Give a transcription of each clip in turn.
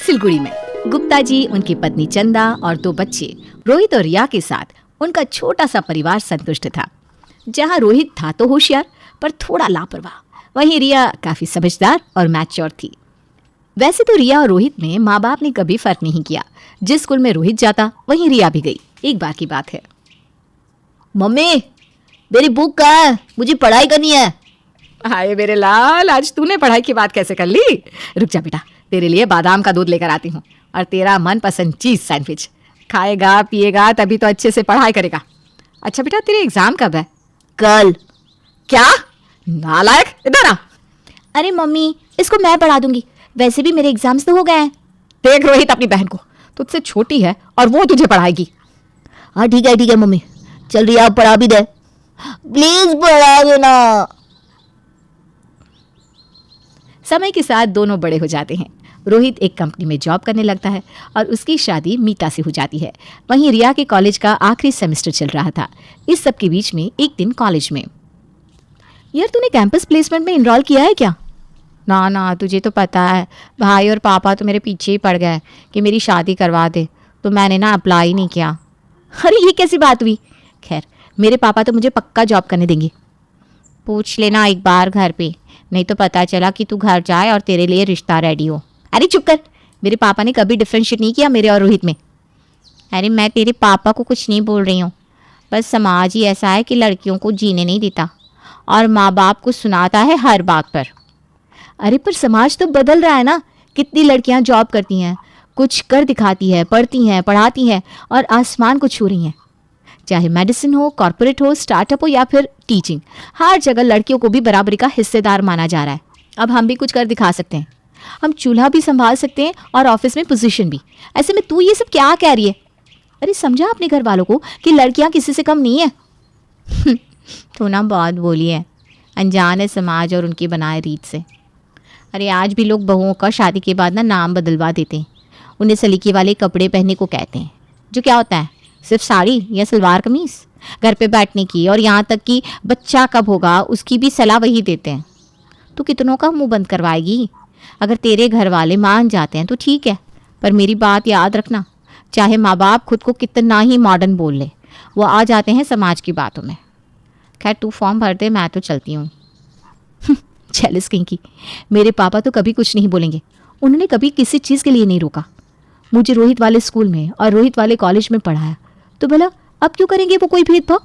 सिलगुड़ी में गुप्ता जी, उनकी पत्नी चंदा और 2 बच्चे रोहित और रिया के साथ उनका छोटा सा परिवार संतुष्ट था। जहां रोहित था तो होशियार पर थोड़ा लापरवाह, वहीं रिया काफी समझदार और मैच्योर थी। वैसे तो रिया और रोहित में माँ बाप ने कभी फर्क नहीं किया। जिस स्कूल में रोहित जाता वहीं रिया भी गई। एक बार की बात है। मम्मी, मेरी बुक कहाँ है? मुझे पढ़ाई करनी है। हाय मेरे लाल, आज तूने पढ़ाई की बात कैसे कर ली? रुक जा बेटा, तेरे लिए बादाम का दूध लेकर आती हूँ और तेरा मनपसंद चीज सैंडविच। खाएगा पिएगा तभी तो अच्छे से पढ़ाई करेगा। अच्छा बेटा, तेरे एग्जाम कब है? कल। क्या नालायक, इधर आ। अरे मम्मी, इसको मैं पढ़ा दूंगी, वैसे भी मेरे एग्जाम्स तो हो गए हैं। देख रोहित, अपनी बहन को, तुझसे छोटी है और वो तुझे पढ़ाएगी। हाँ ठीक है मम्मी, चल रही आप पढ़ा भी दे, प्लीज पढ़ा देना। समय के साथ दोनों बड़े हो जाते हैं। रोहित एक कंपनी में जॉब करने लगता है और उसकी शादी मीता से हो जाती है। वहीं रिया के कॉलेज का आखिरी सेमेस्टर चल रहा था। इस सब के बीच में एक दिन कॉलेज में, यार तूने कैंपस प्लेसमेंट में इनरोल किया है क्या? ना, तुझे तो पता है भाई और पापा तो मेरे पीछे ही पड़ गए कि मेरी शादी करवा दे, तो मैंने ना अप्लाई नहीं किया। अरे ये कैसी बात हुई? खैर, मेरे पापा तो मुझे पक्का जॉब करने देंगे। पूछ लेना एक बार घर पे, नहीं तो पता चला कि तू घर जाए और तेरे लिए रिश्ता रेडी हो। अरे चुप कर, मेरे पापा ने कभी डिफ्रेंशिएट नहीं किया मेरे और रोहित में। अरे मैं तेरे पापा को कुछ नहीं बोल रही हूँ, बस समाज ही ऐसा है कि लड़कियों को जीने नहीं देता और माँ बाप को सुनाता है हर बात पर। अरे पर समाज तो बदल रहा है ना। कितनी लड़कियां जॉब करती हैं, कुछ कर दिखाती है, पढ़ती हैं, पढ़ाती हैं और आसमान को छू रही हैं। चाहे मेडिसिन हो, कॉर्पोरेट हो, स्टार्टअप हो या फिर टीचिंग, हर जगह लड़कियों को भी बराबरी का हिस्सेदार माना जा रहा है। अब हम भी कुछ कर दिखा सकते हैं। हम चूल्हा भी संभाल सकते हैं और ऑफिस में पोजीशन भी। ऐसे में तू ये सब क्या कह रही है? अरे समझा अपने घर वालों को कि लड़कियां किसी से कम नहीं है। तो ना बहुत बोली है, अनजान है समाज और उनकी बनाए रीत से। अरे आज भी लोग बहुओं का शादी के बाद ना नाम बदलवा देते हैं। उन्हें सलीके वाले कपड़े पहनने को कहते हैं, जो क्या होता है, सिर्फ साड़ी या सलवार कमीज। घर पे बैठने की और यहाँ तक कि बच्चा कब होगा उसकी भी सलाह वही देते हैं। तो कितनों का मुंह बंद करवाएगी? अगर तेरे घर वाले मान जाते हैं तो ठीक है, पर मेरी बात याद रखना, चाहे माँ बाप खुद को कितना ही मॉडर्न बोल ले, वो आ जाते हैं समाज की बातों में। खैर तू फॉर्म भर दे, मैं तो चलती हूँ। जेलस कहीं की। मेरे पापा तो कभी कुछ नहीं बोलेंगे, उन्होंने कभी किसी चीज़ के लिए नहीं रोका। मुझे रोहित वाले स्कूल में और रोहित वाले कॉलेज में पढ़ाया, तो भला अब क्यों करेंगे वो कोई भेदभाव?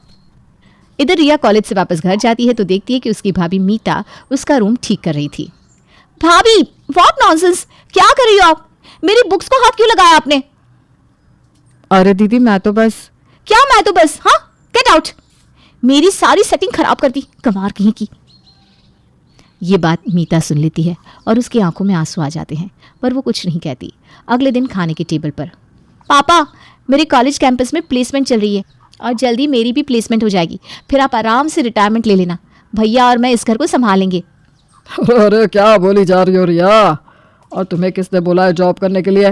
इधर रिया कॉलेज से वापस घर जाती है तो देखती है कि उसकी भाभी मीता उसका रूम ठीक कर रही थी। भाभी, व्हाट नॉनसेंस, क्या कर रही हो आप? मेरी बुक्स को हाथ क्यों लगाया आपने? अरे दीदी मैं तो बस। क्या मैं तो बस? हाँ, गेट आउट। मेरी सारी सेटिंग खराब कर दी, कमार कहीं की। ये बात मीता सुन लेती है और उसकी आंखों में आंसू आ जाते हैं, पर वो कुछ नहीं कहती। अगले दिन खाने की टेबल पर, पापा मेरे कॉलेज कैंपस में प्लेसमेंट चल रही है और जल्दी मेरी भी प्लेसमेंट हो जाएगी, फिर आप आराम से रिटायरमेंट ले लेना। भैया और मैं इस घर को संभालेंगे। अरे क्या बोली जा रही हो रिया? और तुम्हें किसने बोला है जॉब करने के लिए?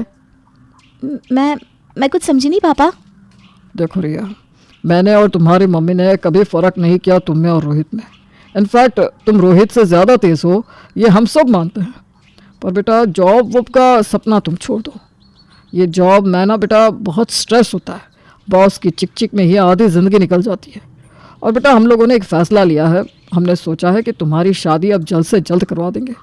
मैं कुछ समझी नहीं पापा। देखो रिया, मैंने और तुम्हारी मम्मी ने कभी फ़र्क नहीं किया तुम में और रोहित में। इनफैक्ट तुम रोहित से ज़्यादा तेज़ हो, ये हम सब मानते हैं। पर बेटा जॉब वॉब का सपना तुम छोड़ दो। ये जॉब में ना बेटा बहुत स्ट्रेस होता है, बॉस की चिक चिक में ही आधी ज़िंदगी निकल जाती है। और बेटा हम लोगों ने एक फ़ैसला लिया है, हमने सोचा है कि तुम्हारी शादी अब जल्द से जल्द करवा देंगे।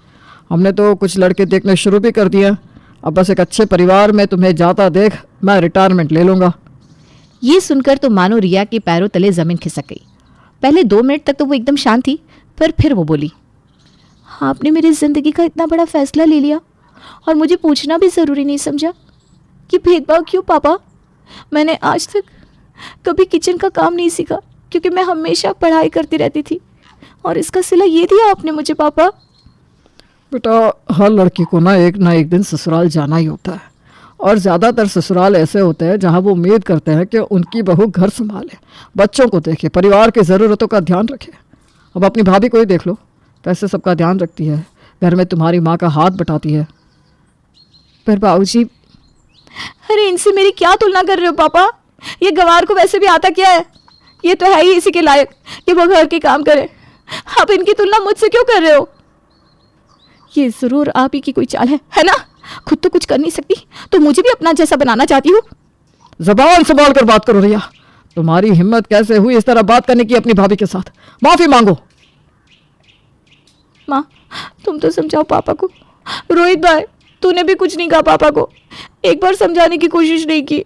हमने तो कुछ लड़के देखने शुरू भी कर दिए हैं। अब बस एक अच्छे परिवार में तुम्हें जाता देख मैं रिटायरमेंट ले लूँगा। ये सुनकर तो मानो रिया के पैरों तले ज़मीन खिसक गई। पहले 2 मिनट तक तो वो एकदम शांत थी, पर फिर वो बोली, आपने मेरी ज़िंदगी का इतना बड़ा फैसला ले लिया और मुझे पूछना भी ज़रूरी नहीं समझा कि भेदभाव क्यों? पापा, मैंने आज तक कभी किचन का काम नहीं सीखा क्योंकि मैं हमेशा पढ़ाई करती रहती थी और इसका सिला ये दिया आपने मुझे। पापा बेटा हर लड़की को ना एक दिन ससुराल जाना ही होता है, और ज़्यादातर ससुराल ऐसे होते हैं जहाँ वो उम्मीद करते हैं कि उनकी बहू घर संभाले, बच्चों को देखे, परिवार की ज़रूरतों का ध्यान रखे। अब अपनी भाभी को ही देख लो, कैसे सबका ध्यान रखती है, घर में तुम्हारी माँ का हाथ बटाती है। पर बाबूजी, अरे इनसे मेरी क्या तुलना कर रहे हो पापा? ये गंवार को वैसे भी आता क्या है? ये तो है ही इसी के लायक कि वो घर के काम करे। आप इनकी तुलना मुझसे क्यों कर रहे हो? ये जरूर आप ही की कोई चाल है ना? खुद तो कुछ कर नहीं सकती तो मुझे भी अपना जैसा बनाना चाहती हो। जबान संभाल कर बात करो रिया। तुम्हारी हिम्मत कैसे हुई इस तरह बात करने की अपनी भाभी के साथ? माफी मांगो। माँ तुम तो समझाओ पापा को। रोहित भाई तूने भी कुछ नहीं कहा पापा को, एक बार समझाने की कोशिश नहीं की।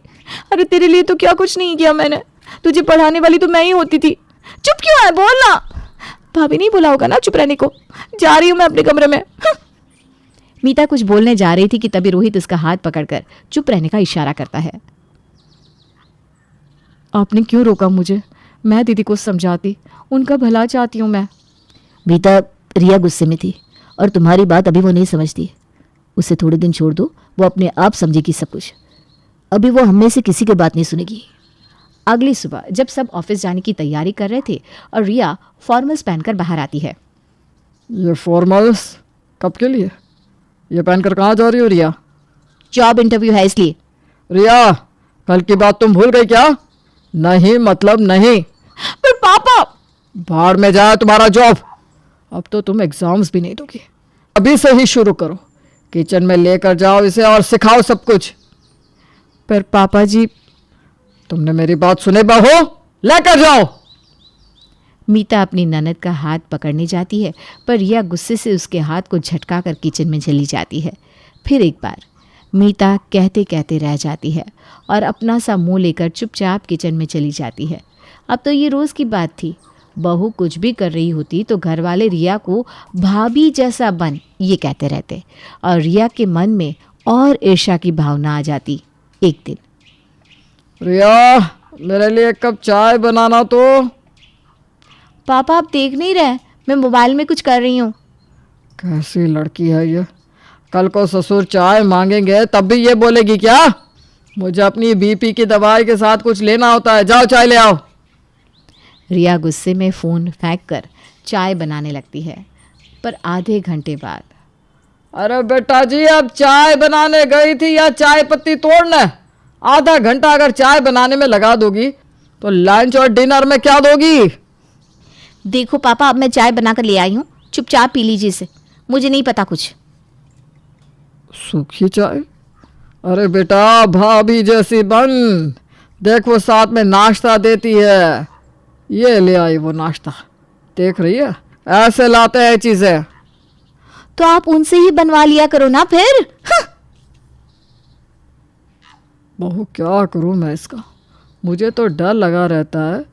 अरे तेरे लिए तो क्या कुछ नहीं किया मैंने, तुझे पढ़ाने वाली तो मैं ही होती थी। चुप क्यों है, बोल ना। भाभी नहीं बोला होगा ना चुप रहने को, जा रही हूँ मैं अपने कमरे में। मीता कुछ बोलने जा रही थी कि तभी रोहित उसका हाथ पकड़कर चुप रहने का इशारा करता है। आपने क्यों रोका मुझे? मैं दीदी को समझाती, उनका भला चाहती हूँ मैं। मीता, रिया गुस्से में थी और तुम्हारी बात अभी वो नहीं समझती। उसे थोड़े दिन छोड़ दो, वो अपने आप समझेगी सब कुछ। अभी वो हम में से किसी की बात नहीं सुनेगी। अगली सुबह जब सब ऑफिस जाने की तैयारी कर रहे थे और रिया फॉर्मल्स पहनकर बाहर आती है। ये फॉर्मल्स कब के लिए? ये पहनकर कहाँ जा रही हो रिया? जॉब इंटरव्यू है इसलिए। रिया, कल की बात तुम भूल गई क्या? नहीं मतलब नहीं। पर पापा। बाहर में जाए तुम्हारा जॉब। अब तो तुम एग्जाम्स भी नहीं दोगी। अभी से ही शुरू करो, किचन में लेकर जाओ इसे और सिखाओ सब कुछ। पर पापा जी। तुमने मेरी बात सुने बहू? लेकर जाओ। मीता अपनी ननद का हाथ पकड़ने जाती है पर रिया गुस्से से उसके हाथ को झटका कर किचन में चली जाती है। फिर एक बार मीता कहते कहते रह जाती है और अपना सा मुंह लेकर चुपचाप किचन में चली जाती है। अब तो ये रोज़ की बात थी। बहू कुछ भी कर रही होती तो घर वाले रिया को भाभी जैसा बन ये कहते रहते और रिया के मन में और ईर्ष्या की भावना आ जाती। एक दिन, रिया, मेरे लिए एक कप चाय बनाना तो। पापा आप देख नहीं रहे, मैं मोबाइल में कुछ कर रही हूँ। कैसी लड़की है ये? कल को ससुर चाय मांगेंगे तब भी ये बोलेगी क्या? मुझे अपनी बीपी की दवाई के साथ कुछ लेना होता है, जाओ चाय ले आओ। रिया गुस्से में फ़ोन फेंक कर चाय बनाने लगती है। पर आधे घंटे बाद, अरे बेटा जी, अब चाय बनाने गई थी या चाय पत्ती तोड़ने? आधा घंटा अगर चाय बनाने में लगा दोगी तो लंच और डिनर में क्या दोगी? देखो पापा, अब मैं चाय बनाकर ले आई हूँ, चुपचाप पी लीजिए इसे, मुझे नहीं पता कुछ। सूखी चाय? अरे बेटा, भाभी जैसी बन। देख वो साथ में नाश्ता देती है। ये ले आई वो नाश्ता, देख रही है? ऐसे लाते हैं चीजें। तो आप उनसे ही बनवा लिया करो ना फिर। बहू, क्या करूं मैं इसका? मुझे तो डर लगा रहता है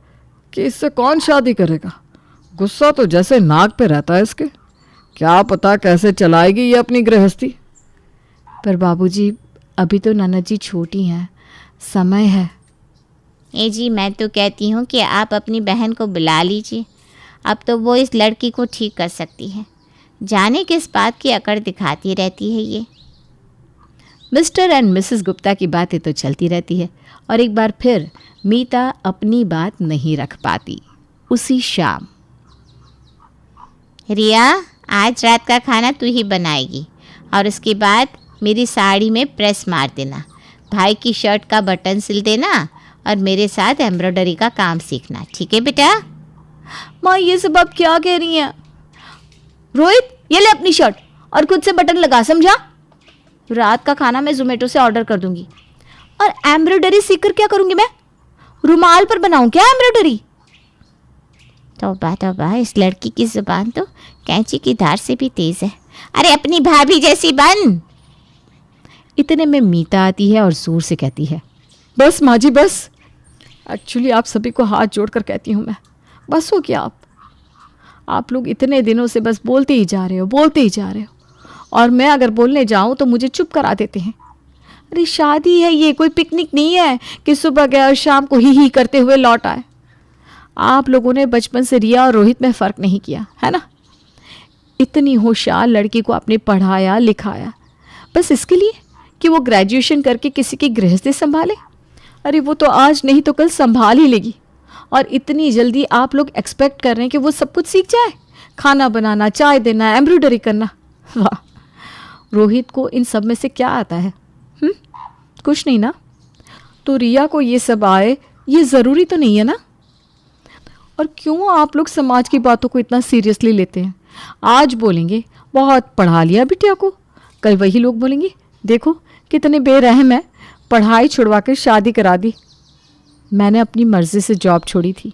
कि इससे कौन शादी करेगा। गुस्सा तो जैसे नाक पे रहता है इसके। क्या पता कैसे चलाएगी ये अपनी गृहस्थी। पर बाबूजी अभी तो ननद जी छोटी हैं, समय है। ए जी, मैं तो कहती हूँ कि आप अपनी बहन को बुला लीजिए। अब तो वो इस लड़की को ठीक कर सकती है। जाने किस बात की अकड़ दिखाती रहती है ये। मिस्टर एंड मिसेस गुप्ता की बातें तो चलती रहती है और एक बार फिर मीता अपनी बात नहीं रख पाती। उसी शाम, रिया, आज रात का खाना तू ही बनाएगी और उसके बाद मेरी साड़ी में प्रेस मार देना, भाई की शर्ट का बटन सिल देना और मेरे साथ एम्ब्रॉयडरी का काम सीखना, ठीक है बेटा? माँ ये सब आप क्या कह रही हैं? रोहित, ये ले अपनी शर्ट और खुद से बटन लगा, समझा? रात का खाना मैं जोमेटो से ऑर्डर कर दूंगी। और एम्ब्रॉयडरी सीखकर क्या करूंगी मैं? रुमाल पर बनाऊं क्या एम्ब्रॉयडरी? तौबा, इस लड़की की जुबान तो कैंची की धार से भी तेज है। अरे अपनी भाभी जैसी बन। इतने में मीता आती है और जोर से कहती है, बस माँ जी बस। एक्चुअली आप सभी को हाथ जोड़कर कहती हूँ मैं, बस हो क्या आप लोग इतने दिनों से बस बोलते ही जा रहे हो और मैं अगर बोलने जाऊँ तो मुझे चुप करा देते हैं। अरे शादी है, ये कोई पिकनिक नहीं है कि सुबह गए और शाम को ही करते हुए लौट आए। आप लोगों ने बचपन से रिया और रोहित में फ़र्क नहीं किया है ना। इतनी होशियार लड़की को आपने पढ़ाया लिखाया बस इसके लिए कि वो ग्रेजुएशन करके किसी की गृहस्थी संभाले। अरे वो तो आज नहीं तो कल संभाल ही लेगी और इतनी जल्दी आप लोग एक्सपेक्ट कर रहे हैं कि वो सब कुछ सीख जाए, खाना बनाना, चाय देना, एम्ब्रॉयडरी करना। वाह, रोहित को इन सब में से क्या आता है? कुछ नहीं ना। तो रिया को ये सब आए ये ज़रूरी तो नहीं है ना। और क्यों आप लोग समाज की बातों को इतना सीरियसली लेते हैं? आज बोलेंगे बहुत पढ़ा लिया बिटिया को, कल वही लोग बोलेंगे देखो कितने बेरहम है, पढ़ाई छुड़वा कर शादी करा दी। मैंने अपनी मर्जी से जॉब छोड़ी थी।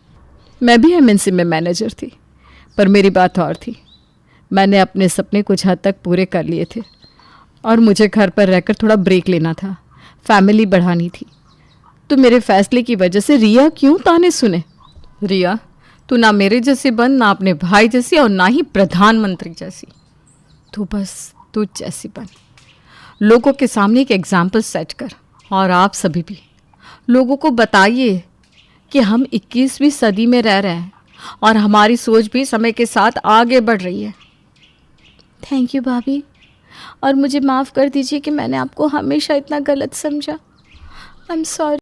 मैं भी एमएनसी में मैनेजर थी, पर मेरी बात और थी। मैंने अपने सपने कुछ हद तक पूरे कर लिए थे और मुझे घर पर रहकर थोड़ा ब्रेक लेना था, फैमिली बढ़ानी थी। तो मेरे फैसले की वजह से रिया क्यों ताने सुने? रिया, तू ना मेरे जैसी बन, ना अपने भाई जैसी, और ना ही प्रधानमंत्री जैसी। तू बस तू जैसी बन। लोगों के सामने एक एग्जाम्पल सेट कर। और आप सभी भी लोगों को बताइए कि हम 21वीं सदी में रह रहे हैं और हमारी सोच भी समय के साथ आगे बढ़ रही है। थैंक यू भाभी, और मुझे माफ़ कर दीजिए कि मैंने आपको हमेशा इतना गलत समझा। I am sorry.